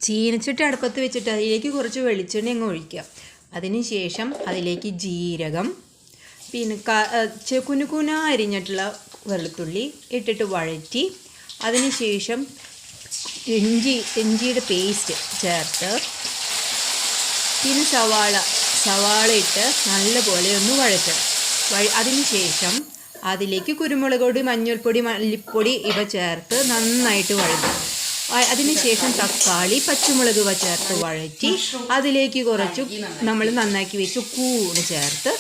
ചീനച്ചട്ടി അടുപ്പത്ത് വെച്ചിട്ട് അതിലേക്ക് കുറച്ച് വെളിച്ചെണ്ണ അങ്ങ് ഒഴിക്കുക. അതിന് ശേഷം അതിലേക്ക് ജീരകം, പിന്നെ കുനുകുന അരിഞ്ഞിട്ടുള്ള വെളുത്തുള്ളി ഇട്ടിട്ട് വഴറ്റി, അതിന് ശേഷം ഇഞ്ചിയുടെ പേസ്റ്റ് ചേർത്ത്, പിന്നെ സവാള ഇട്ട് നല്ലപോലെ ഒന്ന് വഴറ്റണം. അതിന് ശേഷം അതിലേക്ക് കുരുമുളക് പൊടി, മഞ്ഞൾപ്പൊടി, മല്ലിപ്പൊടി ഇവ ചേർത്ത് നന്നായിട്ട് വഴറ്റും. അതിനുശേഷം തക്കാളി, പച്ചമുളക് ഇവ ചേർത്ത് വഴറ്റി, അതിലേക്ക് കുറച്ച് നമ്മൾ നന്നാക്കി വെച്ച് കൂട് ചേർത്ത്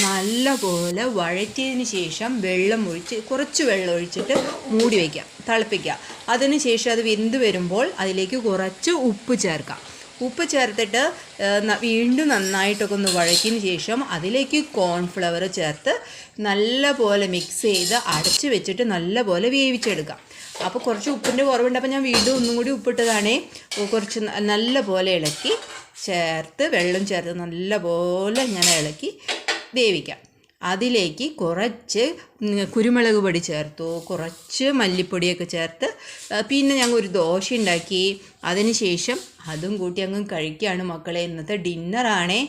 നല്ലപോലെ വഴറ്റിയതിന് ശേഷം കുറച്ച് വെള്ളം ഒഴിച്ചിട്ട് മൂടി വയ്ക്കാം, തിളപ്പിക്കുക. അതിന് ശേഷം അത് വെന്ത് വരുമ്പോൾ അതിലേക്ക് കുറച്ച് ഉപ്പ് ചേർക്കാം. ഉപ്പ് ചേർത്തിട്ട് വീണ്ടും നന്നായിട്ടൊക്കെ ഒന്ന് വഴറ്റിയതിന് ശേഷം അതിലേക്ക് കോൺഫ്ലവർ ചേർത്ത് നല്ലപോലെ മിക്സ് ചെയ്ത് അടച്ച് വെച്ചിട്ട് നല്ലപോലെ വേവിച്ചെടുക്കാം. അപ്പോൾ കുറച്ച് ഉപ്പിൻ്റെ കുറവുണ്ട്, അപ്പോൾ ഞാൻ വീണ്ടും ഒന്നും കൂടി ഉപ്പിട്ടതാണേ. കുറച്ച് നല്ലപോലെ ഇളക്കി വെള്ളം ചേർത്ത് നല്ലപോലെ ഞാൻ ഇളക്കി വേവിക്കാം. അതിലേക്ക് കുറച്ച് കുരുമുളക് പൊടി ചേർത്തു, കുറച്ച് മല്ലിപ്പൊടിയൊക്കെ ചേർത്ത്, പിന്നെ ഞങ്ങൾ ഒരു ദോശ ഉണ്ടാക്കി. അതിന് ശേഷം അതും കൂട്ടി അങ്ങ് കഴിക്കുകയാണ് മക്കളെ. ഇന്നത്തെ ഡിന്നറാണേ.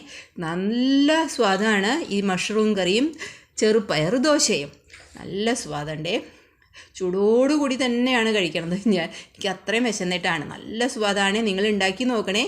നല്ല സ്വാദാണ് ഈ മഷ്റൂം കറിയും ചെറുപയർ ദോശയും. നല്ല സ്വാദുണ്ടേ. ചൂടോടുകൂടി തന്നെയാണ് കഴിക്കണത്. എനിക്ക് അത്രയും വിശന്നിട്ടാണ്. നല്ല സ്വാദാണ്. നിങ്ങൾ ഉണ്ടാക്കി നോക്കണേ.